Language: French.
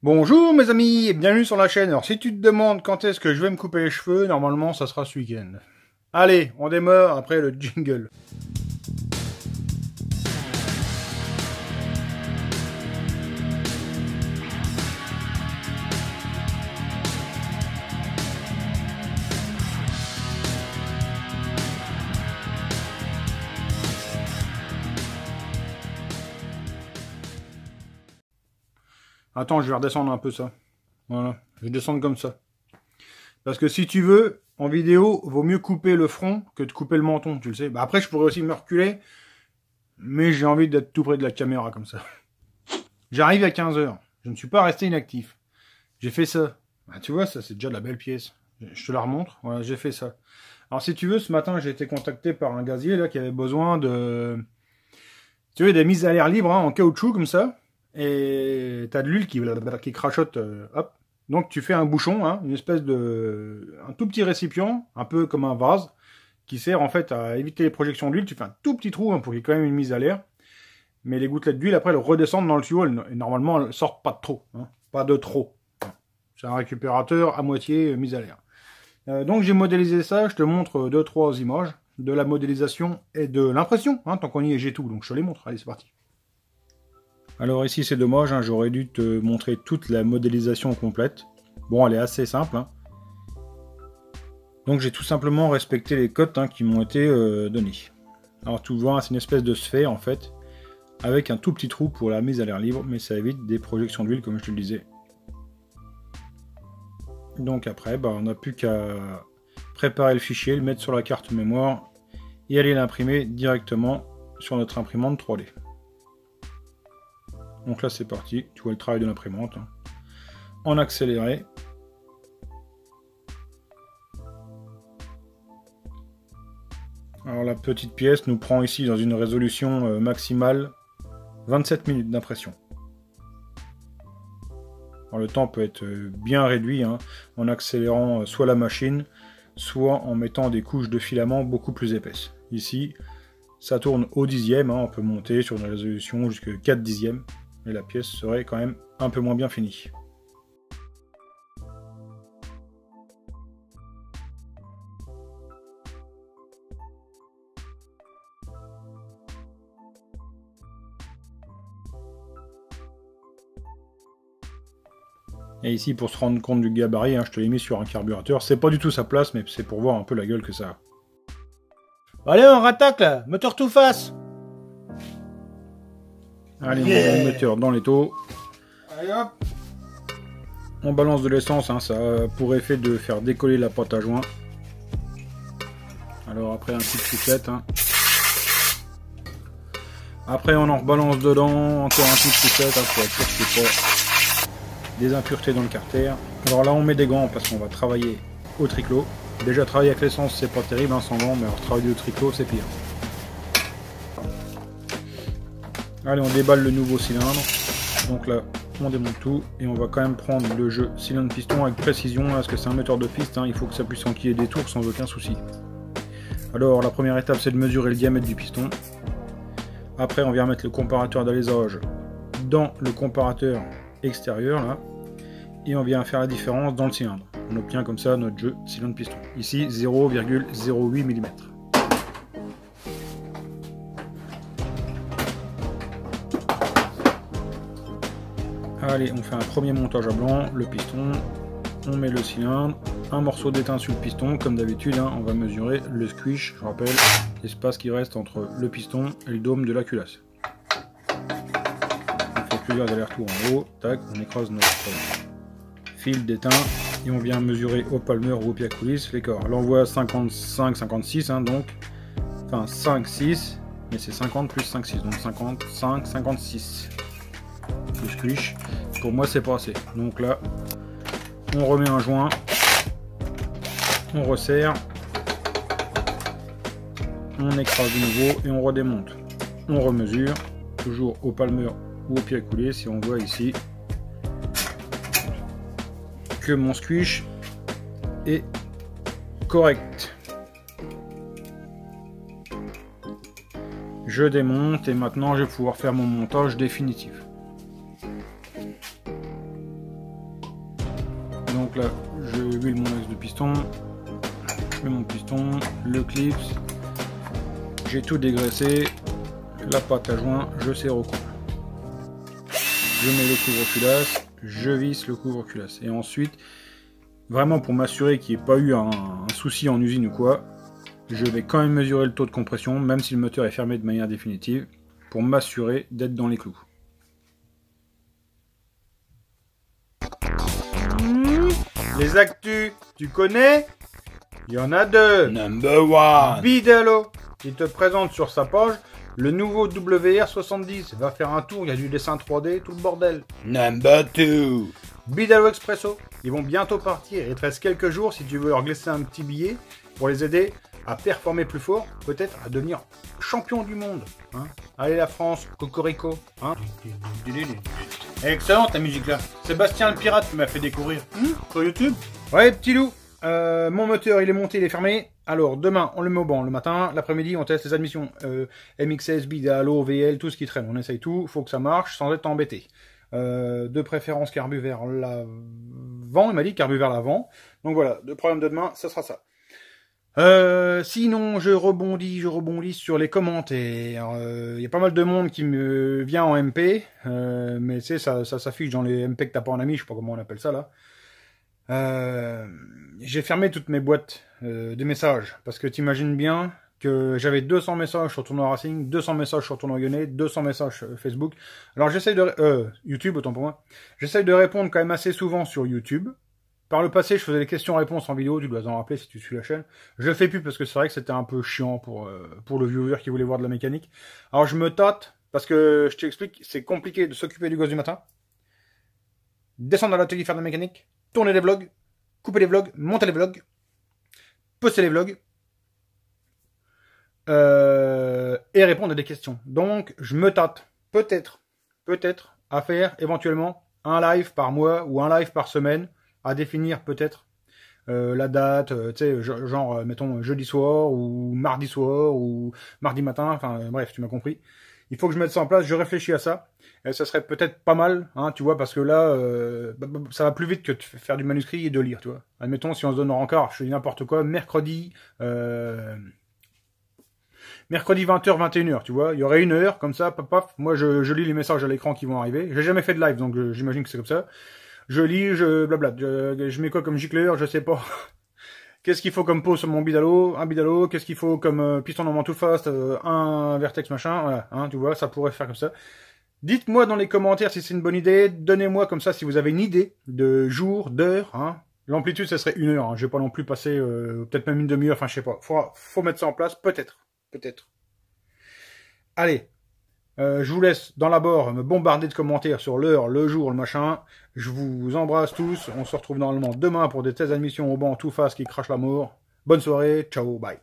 Bonjour mes amis et bienvenue sur la chaîne. Alors si tu te demandes quand est-ce que je vais me couper les cheveux, normalement ça sera ce week-end. Allez, on démarre après le jingle. Attends, je vais redescendre un peu ça. Voilà, je vais descendre comme ça. Parce que si tu veux, en vidéo, vaut mieux couper le front que de couper le menton, tu le sais. Bah après, je pourrais aussi me reculer, mais j'ai envie d'être tout près de la caméra comme ça. J'arrive à 15 h. Je ne suis pas resté inactif. J'ai fait ça. Bah, tu vois, ça c'est déjà de la belle pièce. Je te la remontre. Voilà, j'ai fait ça. Alors si tu veux, ce matin, j'ai été contacté par un gazier là qui avait besoin de... Tu vois, des mises à l'air libre hein, en caoutchouc comme ça. Et t'as de l'huile qui crachote, hop. Donc tu fais un bouchon, hein, une espèce de... un tout petit récipient, un peu comme un vase, qui sert en fait à éviter les projections d'huile. Tu fais un tout petit trou hein, pour qu'il y ait quand même une mise à l'air. Mais les gouttelettes d'huile, après, elles redescendent dans le tuyau. Et normalement, elles sortent pas de trop. Hein, pas de trop. C'est un récupérateur à moitié mise à l'air. Donc j'ai modélisé ça. Je te montre 2-3 images de la modélisation et de l'impression. Hein, tant qu'on y est, j'ai tout. Donc je te les montre. Allez, c'est parti. Alors ici c'est dommage, hein, j'aurais dû te montrer toute la modélisation complète. Bon, elle est assez simple. Hein. Donc j'ai tout simplement respecté les codes hein, qui m'ont été donnés. Alors tu vois, c'est une espèce de sphère en fait, avec un tout petit trou pour la mise à l'air libre, mais ça évite des projections d'huile comme je te le disais. Donc après, bah, on n'a plus qu'à préparer le fichier, le mettre sur la carte mémoire et aller l'imprimer directement sur notre imprimante 3D. Donc là c'est parti, tu vois le travail de l'imprimante. Hein. En accéléré. Alors la petite pièce nous prend ici dans une résolution maximale 27 minutes d'impression. Alors le temps peut être bien réduit hein, en accélérant soit la machine, soit en mettant des couches de filament beaucoup plus épaisses. Ici, ça tourne au dixième, hein, on peut monter sur une résolution jusqu'à 4 dixièmes. Et la pièce serait quand même un peu moins bien finie. Et ici, pour se rendre compte du gabarit, hein, je te l'ai mis sur un carburateur. C'est pas du tout sa place, mais c'est pour voir un peu la gueule que ça a. Allez, on rattaque là, moteur tout face. Allez, on met le moteur dans l'étau. Allez hop. On balance de l'essence, hein, ça a pour effet de faire décoller la pâte à joint. Alors après un petit soufflette. Hein. Après on en rebalance dedans, encore un petit soufflette hein, pour être sûr qu'il n'y ait pas des impuretés dans le carter. Alors là on met des gants parce qu'on va travailler au triclot. Déjà travailler avec l'essence c'est pas terrible hein, sans gants, mais alors travailler au triclot c'est pire. Allez, on déballe le nouveau cylindre. Donc là, on démonte tout. Et on va quand même prendre le jeu cylindre-piston avec précision. Parce que c'est un moteur de piste. Hein, il faut que ça puisse enquiller des tours sans aucun souci. Alors, la première étape, c'est de mesurer le diamètre du piston. Après, on vient mettre le comparateur d'alésage dans le comparateur extérieur. Là. Et on vient faire la différence dans le cylindre. On obtient comme ça notre jeu cylindre-piston. Ici, 0,08 mm. Allez, on fait un premier montage à blanc, le piston, on met le cylindre, un morceau d'étain sur le piston, comme d'habitude, hein, on va mesurer le squish, je rappelle, l'espace qui reste entre le piston et le dôme de la culasse. On fait plusieurs allers-retours en haut, tac, on écrase notre fil d'étain et on vient mesurer au palmeur ou au pied à coulisse l'écart. Là on voit 55-56, hein, donc, enfin 5-6, mais c'est 50 plus 5-6, donc 55-56. Le squish, pour moi c'est pas assez. Donc là, on remet un joint, on resserre, on écrase de nouveau et on redémonte. On remesure, toujours au palmeur ou au pied à couler, si on voit ici que mon squish est correct. Je démonte et maintenant je vais pouvoir faire mon montage définitif. Donc là, je huile mon axe de piston, je mets mon piston, le clips, j'ai tout dégraissé, la pâte à joint, je serre au cou. Je mets le couvre-culasse, je visse le couvre-culasse. Et ensuite, vraiment pour m'assurer qu'il n'y ait pas eu un souci en usine ou quoi, je vais quand même mesurer le taux de compression, même si le moteur est fermé de manière définitive, pour m'assurer d'être dans les clous. Les actus, tu connais? Il y en a deux. Number one. Bidalo, qui te présente sur sa page le nouveau WR70. Va faire un tour, il y a du dessin 3D, tout le bordel. Number two. Bidalo Expresso, ils vont bientôt partir. Il te reste quelques jours si tu veux leur glisser un petit billet pour les aider à performer plus fort, peut-être à devenir champion du monde. Hein. Allez la France, cocorico. Hein. Excellente ta musique là. Sébastien le pirate qui m'a fait découvrir sur YouTube. Ouais petit loup, mon moteur il est monté, il est fermé. Alors demain on le met au banc le matin, l'après-midi on teste les admissions. MXS, Bidalo, VL, tout ce qui traîne, on essaye tout, faut que ça marche sans être embêté. De préférence carbu vers l'avant, il m'a dit carbu vers l'avant. Donc voilà, le problème de demain, ça sera ça. Sinon, je rebondis sur les commentaires. Il y a pas mal de monde qui me vient en MP, mais tu sais, ça s'affiche dans les MP que t'as pas en ami, je sais pas comment on appelle ça là. J'ai fermé toutes mes boîtes de messages, parce que t'imagines bien que j'avais 200 messages sur Tournoi Racing, 200 messages sur Tournoi Lyonnais, 200 messages sur Facebook. Alors j'essaye de... YouTube, autant pour moi. J'essaye de répondre quand même assez souvent sur YouTube. Par le passé, je faisais les questions-réponses en vidéo, tu dois t'en rappeler si tu suis la chaîne. Je le fais plus parce que c'est vrai que c'était un peu chiant pour le viewer qui voulait voir de la mécanique. Alors je me tâte, parce que je t'explique, c'est compliqué de s'occuper du gosse du matin, descendre à l'atelier faire de la mécanique, tourner les vlogs, couper les vlogs, monter les vlogs, poster les vlogs, et répondre à des questions. Donc je me tâte, peut-être, à faire éventuellement un live par mois ou un live par semaine, à définir peut-être la date, tu sais, genre, mettons, jeudi soir, ou mardi soir, ou mardi matin, enfin, bref, tu m'as compris. Il faut que je mette ça en place, je réfléchis à ça, et ça serait peut-être pas mal, hein, tu vois, parce que là, ça va plus vite que de faire du manuscrit et de lire, tu vois. Admettons, si on se donne encore, je dis n'importe quoi, mercredi 20h, 21h, tu vois, il y aurait une heure, comme ça, paf, moi je lis les messages à l'écran qui vont arriver. J'ai jamais fait de live, donc j'imagine que c'est comme ça. Je lis, je blablate, je mets quoi comme gicleur, je sais pas. Qu'est-ce qu'il faut comme pot sur mon Bidalo, un Bidalo, qu'est-ce qu'il faut comme piston dans mon Too Fast, un Vertex machin, voilà, hein, tu vois, ça pourrait faire comme ça. Dites-moi dans les commentaires si c'est une bonne idée, donnez-moi comme ça si vous avez une idée de jour, d'heure, hein. L'amplitude, ça serait 1 heure, hein. Je vais pas non plus passer, peut-être même une demi-heure, enfin je sais pas. Faut mettre ça en place, peut-être. Allez. Je vous laisse dans la barre me bombarder de commentaires sur l'heure, le jour, le machin. Je vous embrasse tous. On se retrouve normalement demain pour des tests d'admission au banc tout face qui crache la mort. Bonne soirée. Ciao. Bye.